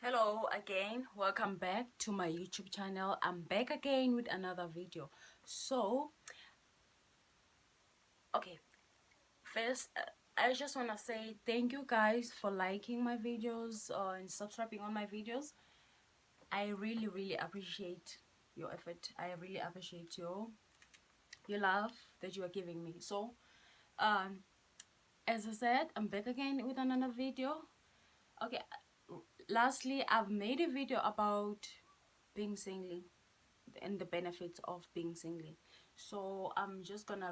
Hello again, welcome back to my YouTube channel. I'm back again with another video. So okay, first I just want to say thank you guys for liking my videos and subscribing on my videos. I really appreciate your effort. I really appreciate your love that you are giving me. So um as I said, I'm back again with another video. Okay, lastly I've made a video about being single and the benefits of being single. So I'm just gonna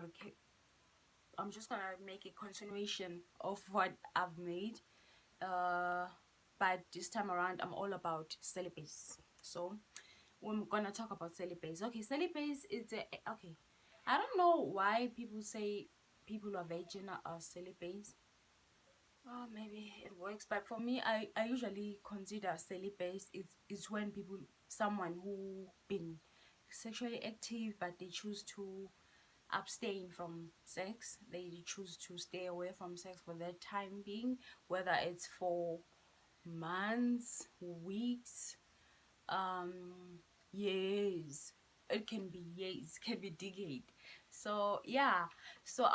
make a continuation of what I've made, uh but this time around I'm all about celibacy. So we're gonna talk about celibacy. Okay, celibacy is okay, I don't know why people say people who are virgin are celibate. Oh, maybe it works, but for me, I usually consider celibate is when someone who been sexually active, but they choose to abstain from sex. They choose to stay away from sex for that time being, whether it's for months, weeks, years. It can be years, can be decade. So yeah, so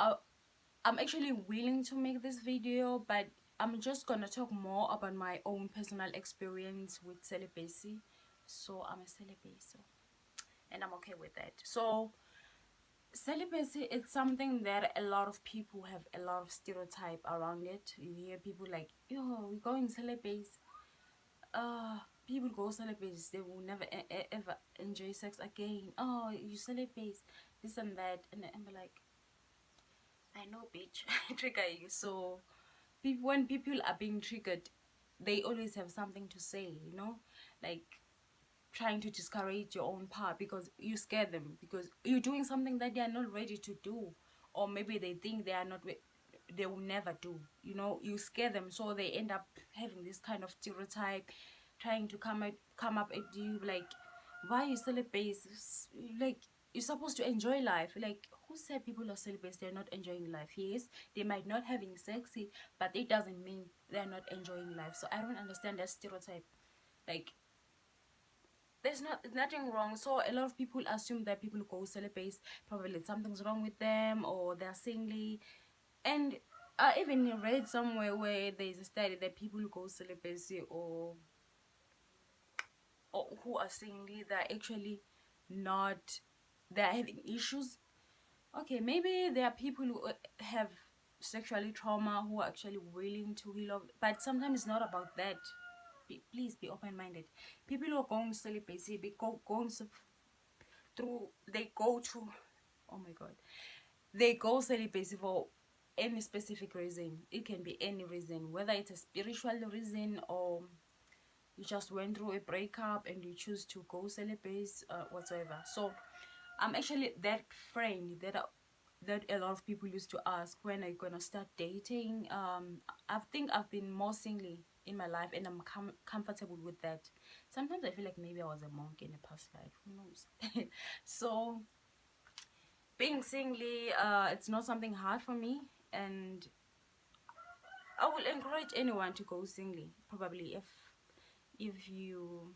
I'm actually willing to make this video, but I'm just gonna talk more about my own personal experience with celibacy. So I'm a celibate, so, and I'm okay with that. So celibacy is something that a lot of people have a lot of stereotype around it. You hear people like, yo, we're going celibate. People go celibate, they will never ever enjoy sex again. Oh, you celibate, this and that, and I'm like, I know, bitch. Trigger you. So people, when people are being triggered, they always have something to say, like trying to discourage your own part because you scare them, because you're doing something that they are not ready to do, or maybe they think they are not they will never do. You scare them, so they end up having this kind of stereotype, trying to come up at you like, why you celibate? Like, you're supposed to enjoy life. Like, who said people are celibate, they're not enjoying life? Yes, they might not having sexy, but it doesn't mean they're not enjoying life. So I don't understand that stereotype. Like, there's nothing wrong. So a lot of people assume that people who go celibate, probably something's wrong with them, or they're singly. And I even read somewhere where there's a study that people who go celibacy, or who are singly, they're actually not, they're having issues. Okay, maybe there are people who have sexually trauma who are actually willing to heal up, but sometimes it's not about that. Please be open-minded. People who are going celibacy, they go to, oh my god, they go celibacy for any specific reason. It can be any reason, whether it's a spiritual reason, or you just went through a breakup and you choose to go celibacy, whatsoever. So I'm actually that friend that a lot of people used to ask, when are you gonna start dating. I think I've been more single in my life, and I'm comfortable with that. Sometimes I feel like maybe I was a monk in a past life, who knows. So being single, it's not something hard for me, and I will encourage anyone to go single. Probably if you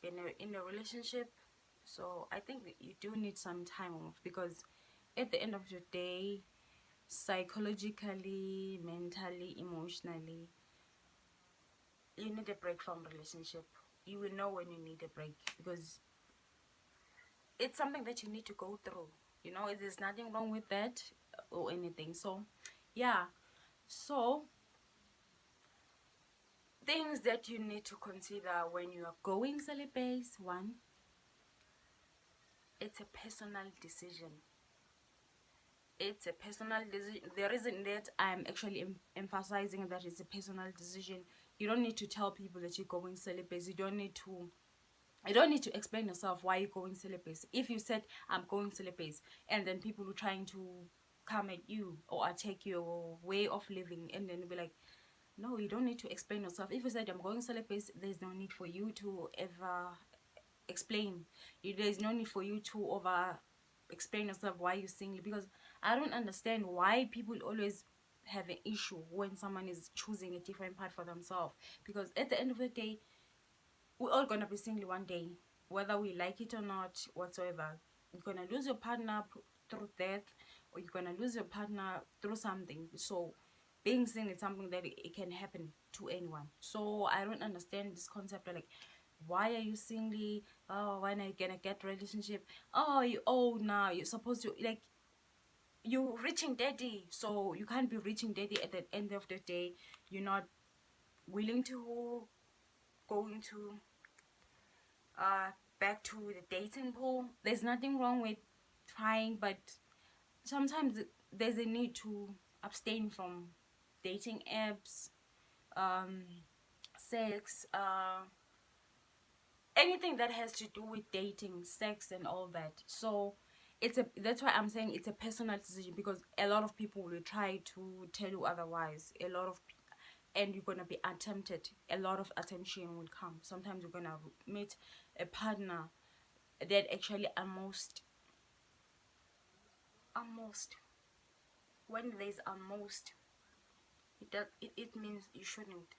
been in a relationship. So I think you do need some time off, because at the end of the day, psychologically, mentally, emotionally, you need a break from relationship. You will know when you need a break, because it's something that you need to go through. There's nothing wrong with that or anything. So yeah. So things that you need to consider when you are going celibate: one, it's a personal decision. It's a personal decision. The reason that I'm actually emphasizing that it's a personal decision, you don't need to tell people that you're going celibate. You don't need to explain yourself why you're going celibate. If you said I'm going celibate, and then people are trying to come at you or attack your way of living, and then be like, no, you don't need to explain yourself. If you said I'm going celibate, there's no need for you to ever explain. There's no need for you to over explain yourself why you're single, because I don't understand why people always have an issue when someone is choosing a different path for themselves, because at the end of the day, we're all gonna be single one day, whether we like it or not, whatsoever. You're gonna lose your partner through death, or you're gonna lose your partner through something. So, being single is something that it can happen to anyone. So I don't understand this concept of like, why are you single? Oh, when are you gonna get relationship? Oh, you old now. You're supposed to like you're reaching daddy, so you can't be reaching daddy at the end of the day. You're not willing to go into uh back to the dating pool. There's nothing wrong with trying, but sometimes there's a need to abstain from dating apps, um sex, anything that has to do with dating, sex, and all that. So that's why I'm saying it's a personal decision, because a lot of people will try to tell you otherwise. And you're gonna be attempted. A lot of attention will come. Sometimes you're gonna meet a partner that actually almost when there's almost, it means you shouldn't.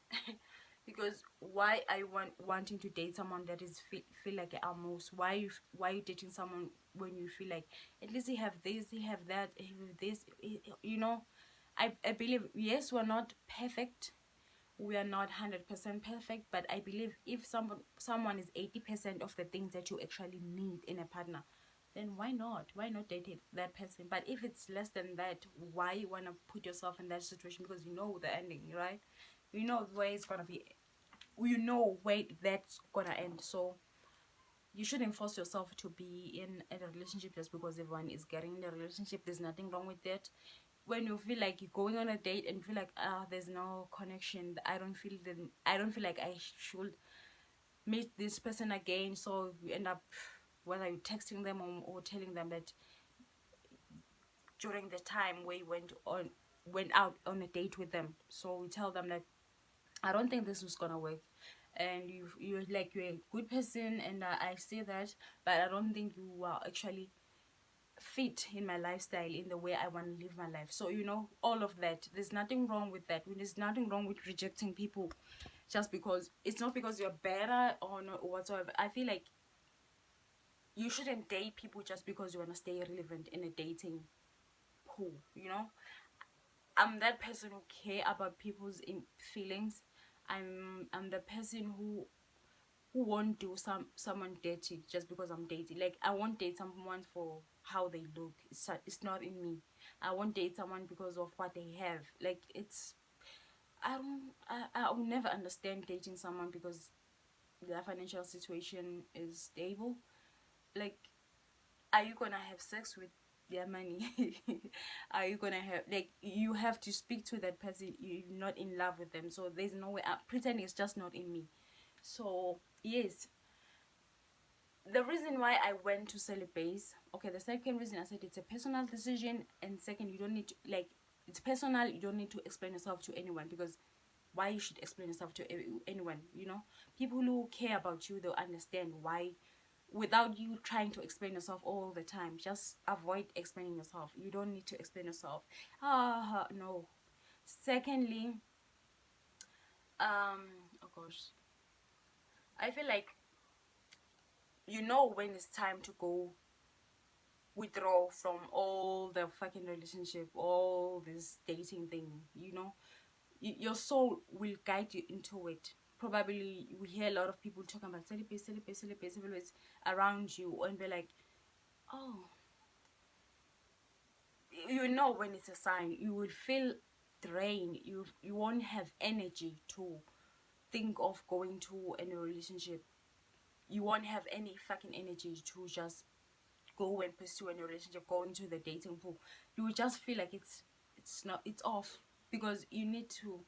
Because why I wanting to date someone that is feel like almost, why you dating someone when you feel like at least you have this, you have that, you have this, you know. I believe, yes, we're not perfect, we are not 100% perfect, but I believe if someone is 80% of the things that you actually need in a partner, then why not date that person? But if it's less than that, why you want to put yourself in that situation? Because you know the ending, right? You know where it's gonna be, you know where that's gonna end. So you shouldn't force yourself to be in a relationship just because everyone is getting in a relationship. There's nothing wrong with that. When you feel like you're going on a date and you feel like, there's no connection, I don't feel like I should meet this person again. So you end up, whether you're texting them or telling them that during the time where you went out on a date with them, so we tell them that I don't think this was gonna work, and you're a good person, and I say that, but I don't think you are actually fit in my lifestyle, in the way I want to live my life. So all of that. There's nothing wrong with that. There's nothing wrong with rejecting people, just because it's not because you're better or not or whatsoever. I feel like you shouldn't date people just because you want to stay relevant in a dating pool. I'm that person who care about people's feelings. I'm the person who won't do someone dirty just because I'm dating. Like, I won't date someone for how they look. It's not in me. I won't date someone because of what they have. Like, I'll never understand dating someone because their financial situation is stable. Like, are you gonna have sex with their money? Are you gonna have, like, you have to speak to that person, you're not in love with them, so there's no way. Pretending is just not in me. So yes, the reason why I went to Celibate, okay, the second reason I said it's a personal decision, and second, you don't need to, like, it's personal, you don't need to explain yourself to anyone, because why you should explain yourself to anyone? People who care about you, they'll understand why, without you trying to explain yourself all the time. Just avoid explaining yourself. You don't need to explain yourself. No. Secondly, oh gosh, I feel like when it's time to go withdraw from all the fucking relationship, all this dating thing. Your soul will guide you into it. Probably we hear a lot of people talking about celibate, celibate, celibate, celibate around you, and be like, oh, when it's a sign. You will feel drained. You won't have energy to think of going to any relationship. You won't have any fucking energy to just go and pursue any relationship, go into the dating pool. You will just feel like it's off, because you need to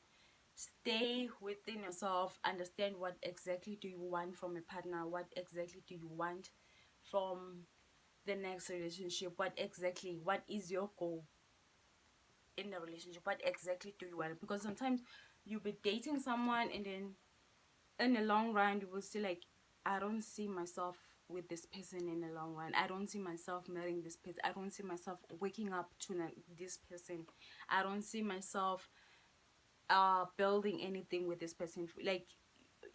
stay within yourself, understand what exactly do you want from a partner, what exactly do you want from the next relationship, what is your goal in the relationship, what exactly do you want. Because sometimes you'll be dating someone, and then in the long run you will see like, I don't see myself with this person in the long run. I don't see myself marrying this person. I don't see myself waking up to this person. I don't see myself building anything with this person. Like,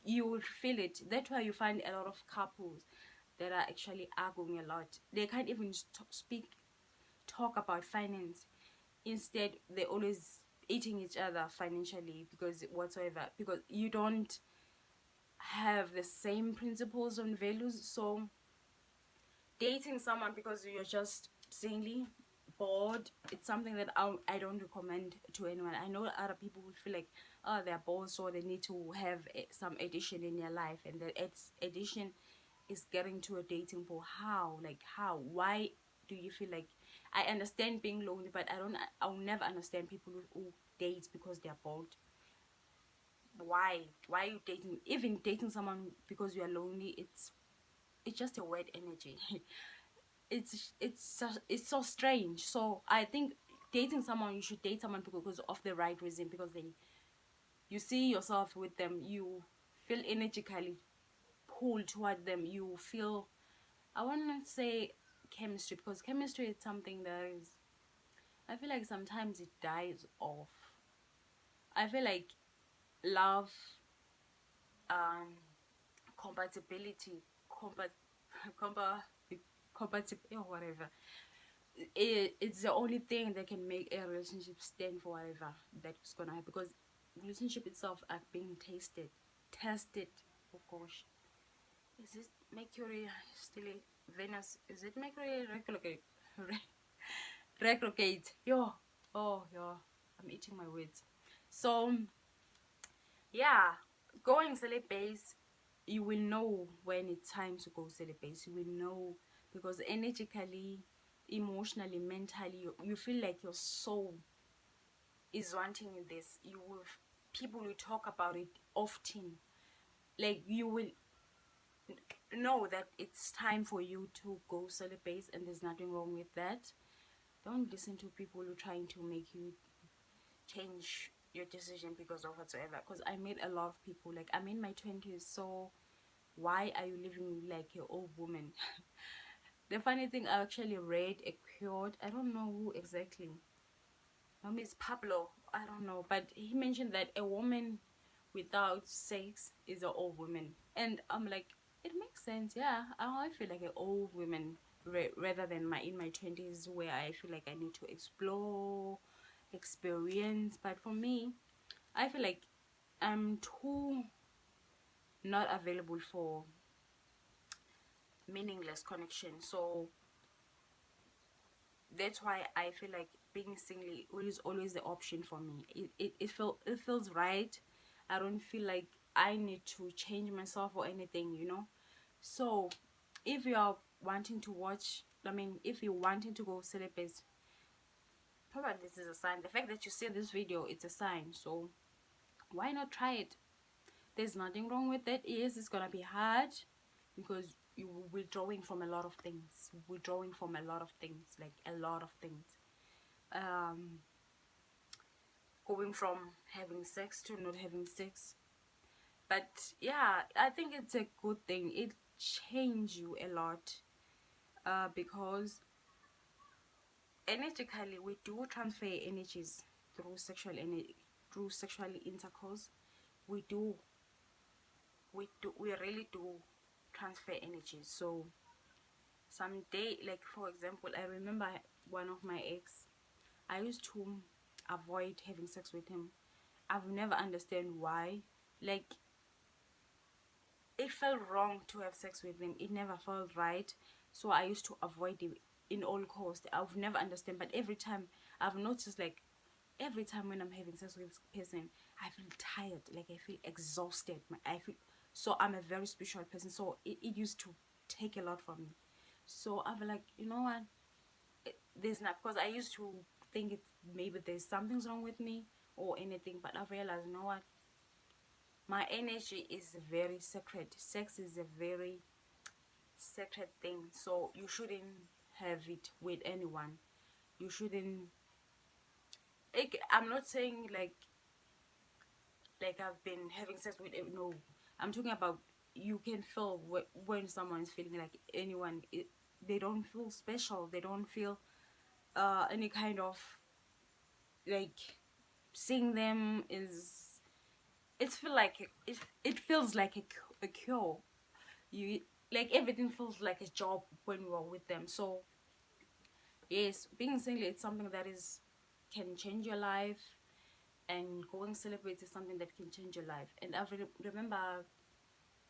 you will feel it. That's why you find a lot of couples that are actually arguing a lot. They can't even talk about finance. Instead, they're always eating each other financially, because whatsoever, because you don't have the same principles and values. So dating someone because you're just singly bored, it's something that I don't recommend to anyone. I know other people who feel like, oh, they're bored, so they need to have some addition in their life, and the addition is getting to a dating pool. How? Like, how? Why do you feel like, I understand being lonely, but I'll never understand people who date because they're bored. Why are you dating? Even dating someone because you are lonely, it's just a weird energy. It's so strange. So I think dating someone, you should date someone because of the right reason, because you see yourself with them, you feel energetically pulled toward them, you feel, I want to say chemistry, because chemistry is something that is, I feel like sometimes it dies off. I feel like love, um compatibility, compa compatibility, or whatever, it's the only thing that can make a relationship stand for whatever that's gonna happen, because relationship itself are being tested. Oh gosh, is it Mercury still Venus? Is it Mercury retrograde? Yo, oh yo, I'm eating my words. So yeah, going celibate, you will know when it's time to go celibate. You will know, because energetically, emotionally, mentally, you feel like your soul is wanting this. You will, people will talk about it often. Like, you will know that it's time for you to go celibate, and there's nothing wrong with that. Don't listen to people who are trying to make you change your decision because of whatsoever. Because I met a lot of people, like, I'm in my 20s, so why are you living like an old woman? The funny thing, I actually read a quote, I don't know who exactly, maybe it's Pablo, I don't know, but he mentioned that a woman without sex is an old woman. And I'm like, it makes sense. Yeah, I feel like an old woman, rather than my in my 20s, where I feel like I need to explore, experience. But for me, I feel like I'm too not available for meaningless connection. So that's why I feel like being single is always the option for me. It feels right. I don't feel like I need to change myself or anything. So if you are wanting to watch, if you're wanting to go celibate, probably this is a sign. The fact that you see this video, it's a sign. So why not try it? There's nothing wrong with it. Yes, it's gonna be hard, because you withdrawing from a lot of things. Withdrawing from a lot of things, like a lot of things. Going from having sex to not having sex. But yeah, I think it's a good thing. It changed you a lot, because energetically we do transfer energies through through sexual intercourse. We do, we really do transfer energies. So someday, like for example, I remember one of my ex, I used to avoid having sex with him. I've never understand why. Like, it felt wrong to have sex with him. It never felt right. So I used to avoid it in all cost. I've never understand, but every time I've noticed, like, every time when I'm having sex with this person, I feel tired. Like, I feel exhausted. I feel, so I'm a very spiritual person. So it used to take a lot from me. So I'm like, you know what? There's not, because I used to think it's maybe there's something's wrong with me or anything, but I've realized, you know what? My energy is very sacred. Sex is a very sacred thing. So you shouldn't have it with anyone. You shouldn't. I'm not saying like I've been having sex with, no. I'm talking about you can feel when someone is feeling like anyone, they don't feel special, they don't feel any kind of like, seeing them is, it feels like a cure. You, like, everything feels like a job when you are with them. So yes, being single, it's something that is, can change your life, and going celibate is something that can change your life. And I remember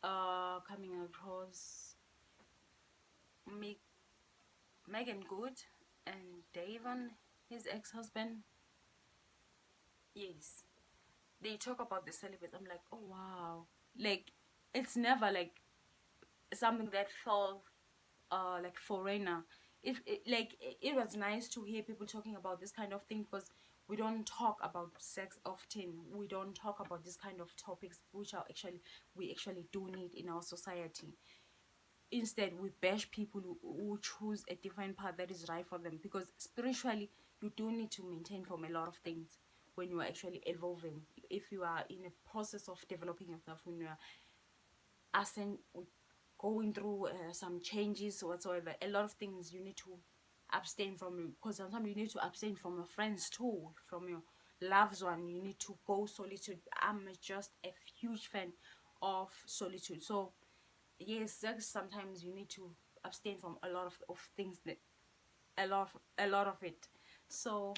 coming across Me- Megan Good and Davon, his ex-husband. Yes, they talk about the celibate. I'm like, oh wow, like, it's never like something that felt like foreigner. It was nice to hear people talking about this kind of thing, because we don't talk about sex often. We don't talk about this kind of topics, which are actually, we actually do need in our society. Instead, we bash people who choose a different path that is right for them, because spiritually, you do need to maintain from a lot of things when you are actually evolving. If you are in a process of developing yourself, when you are ascend, going through some changes whatsoever, a lot of things you need to abstain from, because sometimes you need to abstain from your friends too, from your loved one. You need to go solitude. I'm just a huge fan of solitude. So yes, sex, sometimes you need to abstain from a lot of things, that a lot of it. So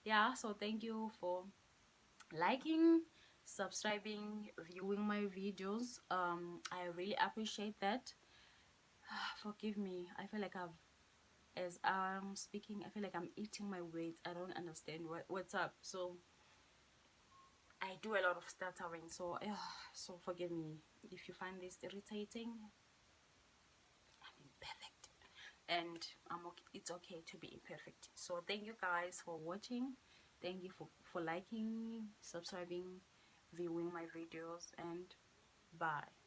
yeah, so thank you for liking, subscribing, viewing my videos. I really appreciate that. Forgive me, I feel like as I'm speaking, I feel like I'm eating my words. I don't understand what's up. So I do a lot of stuttering, so so forgive me if you find this irritating. I'm imperfect, and it's okay to be imperfect. So thank you guys for watching. Thank you for liking, subscribing, viewing my videos, and bye.